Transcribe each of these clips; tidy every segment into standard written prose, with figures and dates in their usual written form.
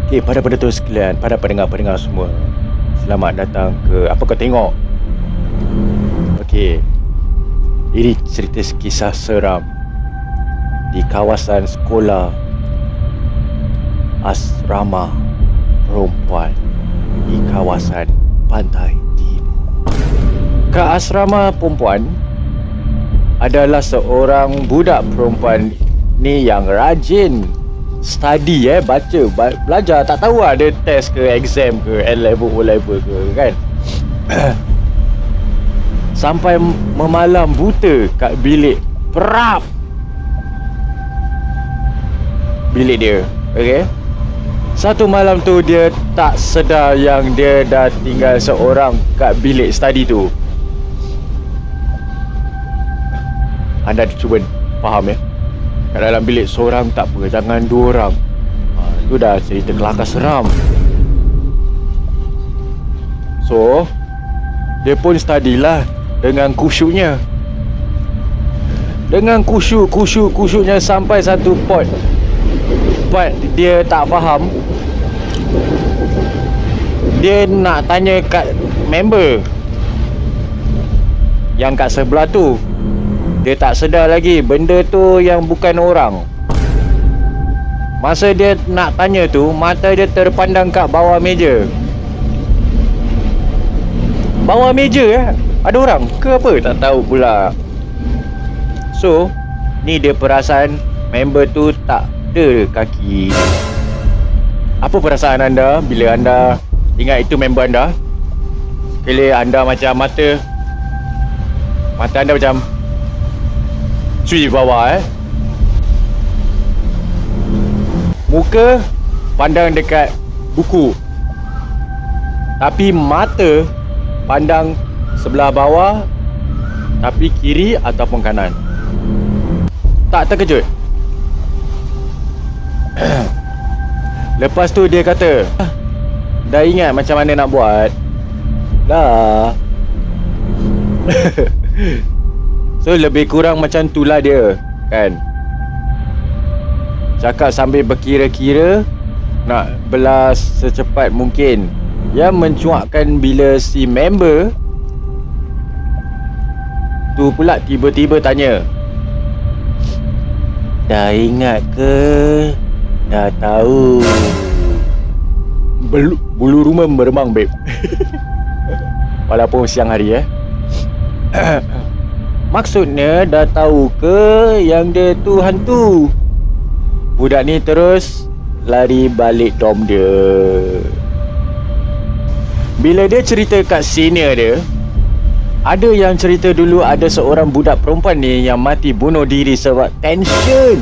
Okay, para penonton sekalian, para pendengar-pendengar semua, selamat datang ke Apa Kau Tengok. Okay, ini cerita kisah seram di kawasan sekolah asrama perempuan di kawasan Pantai Timur. Kat asrama perempuan adalah seorang budak perempuan ni yang rajin study, belajar. Tak tahu lah dia test ke exam ke N-level O-level ke kan. Sampai memalam buta kat bilik perap bilik dia. Okay, satu malam tu dia tak sedar yang dia dah tinggal seorang kat bilik study tu. Anda cuba faham ya, kat dalam bilik seorang tak apa, jangan dua orang. Itu dah cerita kelakar seram. So dia pun study lah dengan kusyuknya. Dengan kusyuknya sampai satu part dia tak faham. Dia nak tanya kat member yang kat sebelah tu. Dia tak sedar lagi benda tu yang bukan orang. Masa dia nak tanya tu, mata dia terpandang kat bawah meja. Bawah meja ada orang ke apa? Tak tahu pula. So ni dia perasan member tu tak ada kaki. Apa perasaan anda bila anda ingat itu member anda? Sekali anda macam mata anda macam cuy bawah muka pandang dekat buku, tapi mata pandang sebelah bawah, tapi kiri ataupun kanan. Tak terkejut. Lepas tu dia kata, dah ingat macam mana nak buat? Dah. So lebih kurang macam tu lah dia kan. Cakap sambil berkira-kira nak belas secepat mungkin. Yang mencuakkan bila si member tu pula tiba-tiba tanya, dah ingat ke? Dah tahu. Bulu rumah meremang babe. Walaupun siang hari Maksudnya dah tahu ke yang dia tu hantu? Budak ni terus lari balik dom dia. Bila dia cerita kat senior dia, ada yang cerita dulu ada seorang budak perempuan ni yang mati bunuh diri sebab tension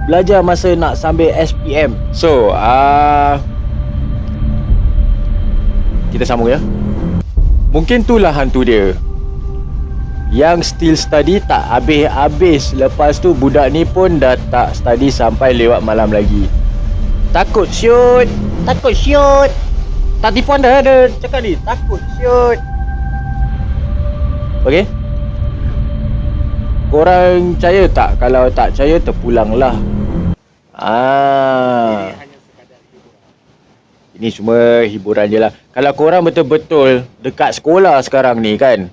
belajar masa nak sambil SPM. So kita sambung ya. Mungkin itulah hantu dia yang still study tak habis-habis. Lepas tu budak ni pun dah tak study sampai lewat malam lagi. Takut shoot. Tak tipu anda ada cakap ni, takut shoot. Okay, korang percaya tak? Kalau tak percaya terpulanglah. Ini semua hiburan je lah. Kalau korang betul-betul dekat sekolah sekarang ni kan,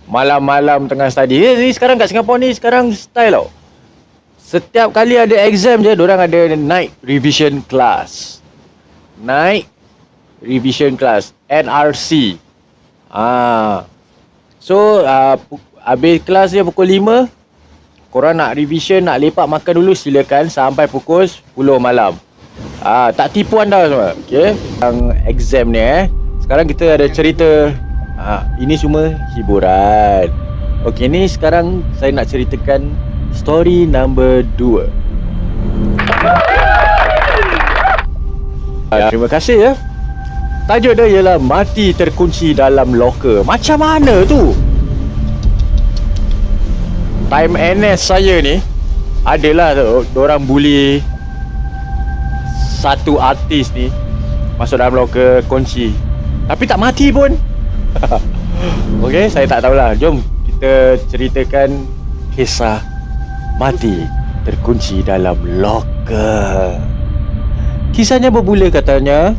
malam-malam tengah study ni sekarang kat Singapura ni sekarang style tau. Setiap kali ada exam je, dorang ada night revision class. NRC. So habis kelas dia pukul 5, korang nak revision, nak lepak makan dulu, silakan sampai pukul 10 malam. Tak tipu anda semua. Okay, yang exam ni sekarang kita ada cerita. Ini semua hiburan. Okey, ni sekarang saya nak ceritakan story number 2. Terima kasih ya. Tajuk dia ialah mati terkunci dalam loker. Macam mana tu? Time NS saya ni adalah orang bully satu artis ni masuk dalam loker kunci, tapi tak mati pun. Okey, saya tak tahulah. Jom kita ceritakan kisah mati terkunci dalam loker. Kisahnya bermula katanya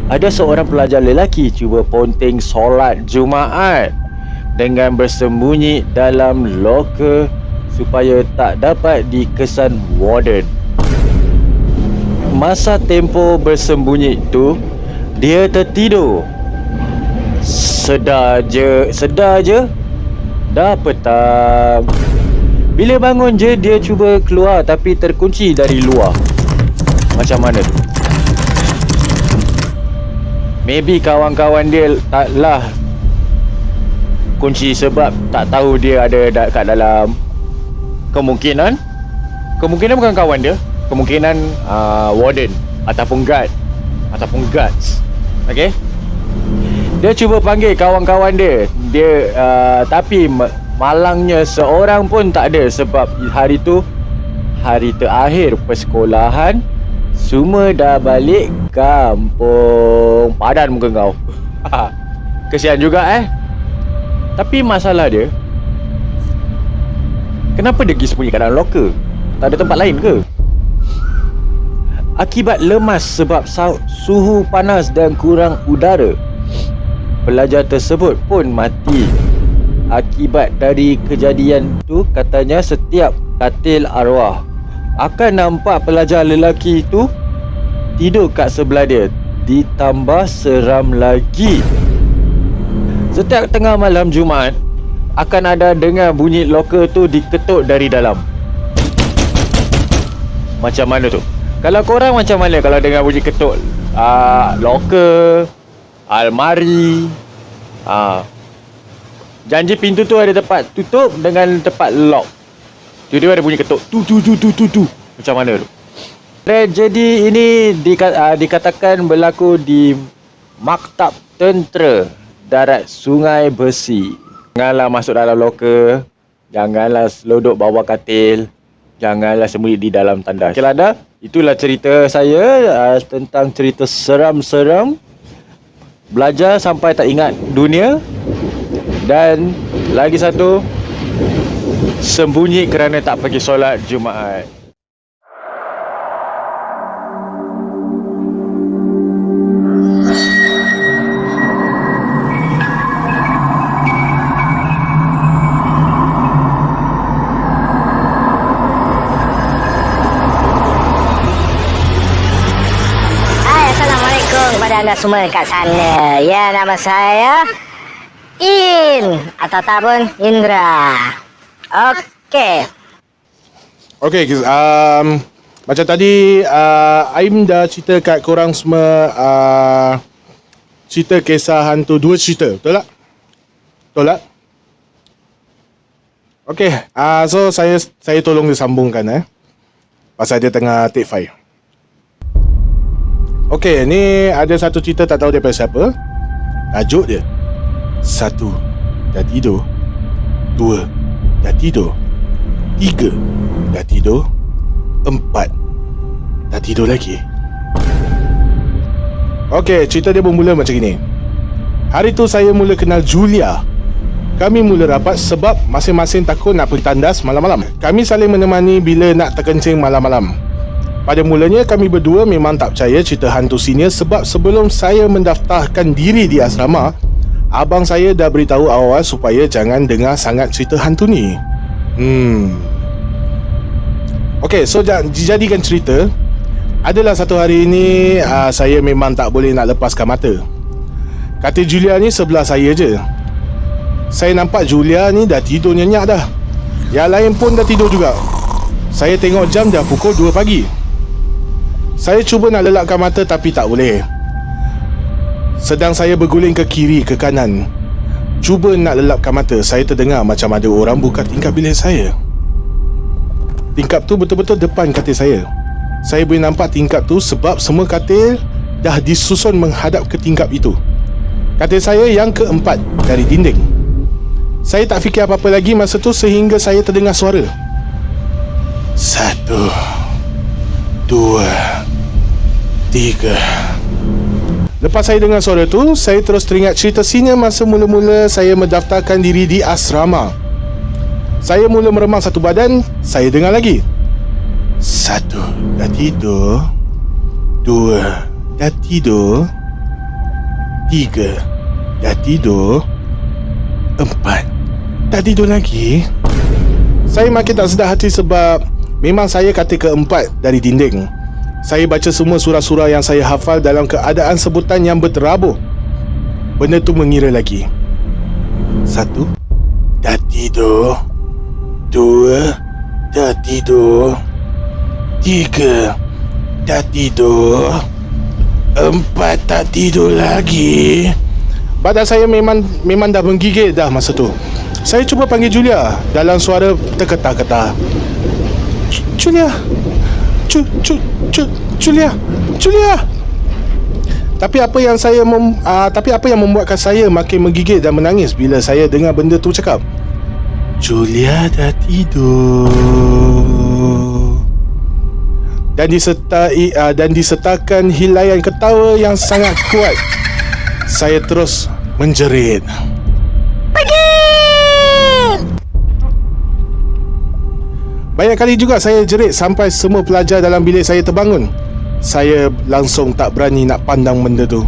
ada seorang pelajar lelaki cuba ponteng solat Jumaat dengan bersembunyi dalam loker supaya tak dapat dikesan warden. Masa tempoh bersembunyi tu, dia tertidur. Sedar je, dah petang. Bila bangun je, dia cuba keluar tapi terkunci dari luar. Macam mana tu? Maybe kawan-kawan dia taklah kunci sebab tak tahu dia ada kat dalam. Kemungkinan bukan kawan dia. Kemungkinan warden ataupun guard ataupun guards. Okay, dia cuba panggil kawan-kawan dia. Tapi malangnya seorang pun tak ada. Sebab hari tu hari terakhir persekolahan. Semua dah balik kampung. Padan muka kau. Kesian juga Tapi masalah dia, kenapa dia pergi sembunyi kat dalam loker? Tak ada tempat lain ke? Akibat lemas sebab suhu panas dan kurang udara, pelajar tersebut pun mati. Akibat dari kejadian tu, katanya setiap katil arwah akan nampak pelajar lelaki tu tidur kat sebelah dia. Ditambah seram lagi, setiap tengah malam Jumaat akan ada dengar bunyi loker tu diketuk dari dalam. Macam mana tu? Kalau korang macam mana kalau dengar bunyi ketuk loker, almari, janji pintu tu ada tempat tutup dengan tempat lock. Tiba-tiba ada bunyi ketuk tu. Macam mana tu? Tragedi ini dikatakan berlaku di Maktab Tentera Darat Sungai Besi. Janganlah masuk dalam loker, janganlah selodok bawah katil, janganlah sembunyi di dalam tandas. Okay, dah. Itulah cerita saya tentang cerita seram-seram. Belajar sampai tak ingat dunia. Dan lagi satu, sembunyi kerana tak pergi solat Jumaat. Kepada anda semua kat sana. Ya, nama saya In ataupun Indra. Okey. Okey, macam tadi Aim dah cerita kat korang semua cerita kisah hantu, 2 cerita, betul tak? Betul tak? Okey, so saya tolong dia sambungkan pasal dia tengah take file. Okey, ni ada satu cerita tak tahu daripada siapa. Tajuk dia, 1 dah tidur, 2 dah tidur, 3 dah tidur, 4 dah tidur lagi. Okey, cerita dia bermula macam ni. Hari tu saya mula kenal Julia. Kami mula rapat sebab masing-masing takut nak pergi tandas malam-malam. Kami saling menemani bila nak terkencing malam-malam. Pada mulanya kami berdua memang tak percaya cerita hantu senior sebab sebelum saya mendaftarkan diri di asrama, abang saya dah beritahu awal supaya jangan dengar sangat cerita hantu ni. Okey, so dijadikan cerita. Adalah satu hari ini saya memang tak boleh nak lepaskan mata. Kata Julia ni sebelah saya je. Saya nampak Julia ni dah tidur nyenyak dah. Yang lain pun dah tidur juga. Saya tengok jam dah pukul 2 pagi. Saya cuba nak lelapkan mata tapi tak boleh. Sedang saya berguling ke kiri ke kanan, cuba nak lelapkan mata, saya terdengar macam ada orang buka tingkap bilik saya. Tingkap tu betul-betul depan katil saya. Saya boleh nampak tingkap tu sebab semua katil dah disusun menghadap ke tingkap itu. Katil saya yang keempat dari dinding. Saya tak fikir apa-apa lagi masa tu sehingga saya terdengar suara. 1, 2, 3. Lepas saya dengar suara tu, saya terus teringat cerita senior masa mula-mula saya mendaftarkan diri di asrama. Saya mula meremang satu badan. Saya dengar lagi, 1 dah tidur, 2, dah tidur. 3, dah tidur. 4, tak tidur lagi. Saya makin tak sedar hati sebab memang saya kata keempat dari dinding. Saya baca semua surah-surah yang saya hafal dalam keadaan sebutan yang berterabur. Benda tu mengira lagi. 1, dah tidur. 2, dah tidur. 3, dah tidur. 4, tak tidur lagi. Badan saya memang dah menggigil dah masa tu. Saya cuba panggil Julia dalam suara terketar-ketar. Julia. Julia. Tapi apa yang membuatkan saya makin menggigil dan menangis bila saya dengar benda tu cakap, Julia dah tidur. Dan disertakan hilaian ketawa yang sangat kuat, saya terus menjerit. Banyak kali juga saya jerit sampai semua pelajar dalam bilik saya terbangun. Saya langsung tak berani nak pandang benda tu.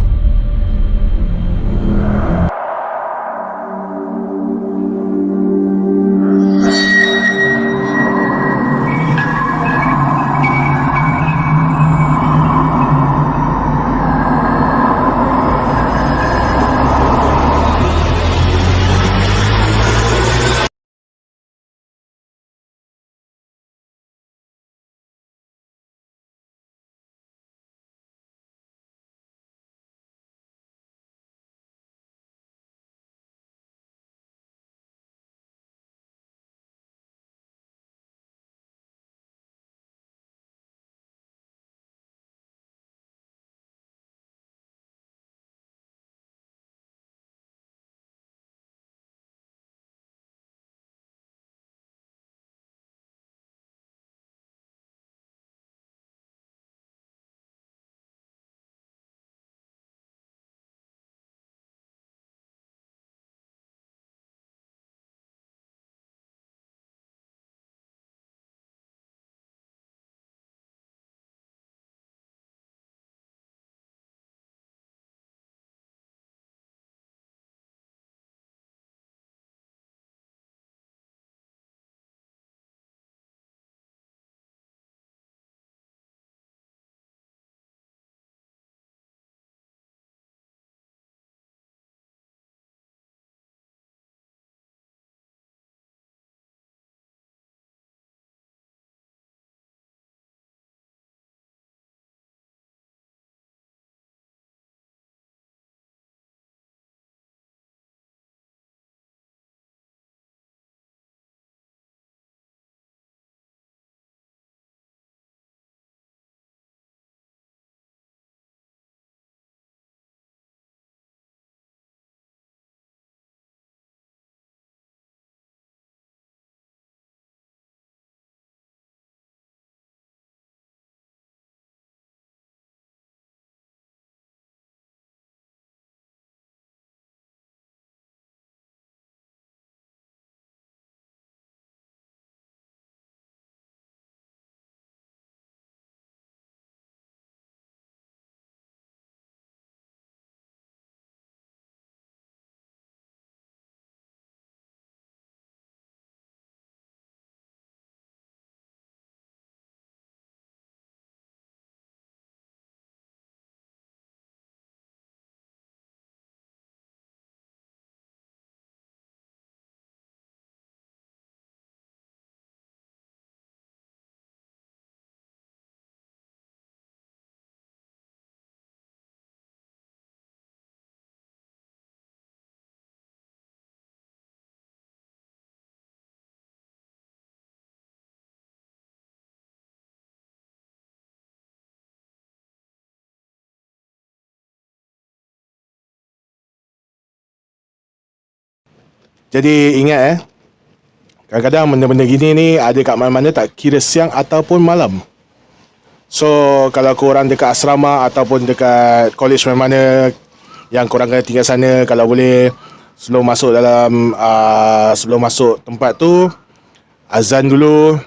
Jadi ingat kadang-kadang benda-benda gini ni ada kat mana-mana, tak kira siang ataupun malam. So kalau korang dekat asrama ataupun dekat college mana-mana yang korang kena tinggal sana, kalau boleh sebelum masuk tempat tu, azan dulu.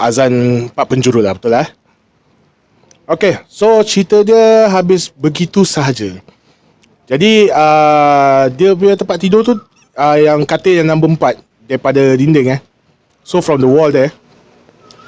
Azan 4 penjuru lah, betul lah. Okay, so cerita dia habis begitu sahaja. Jadi dia punya tempat tidur tu yang katil yang nombor 4 daripada dinding So from the wall there,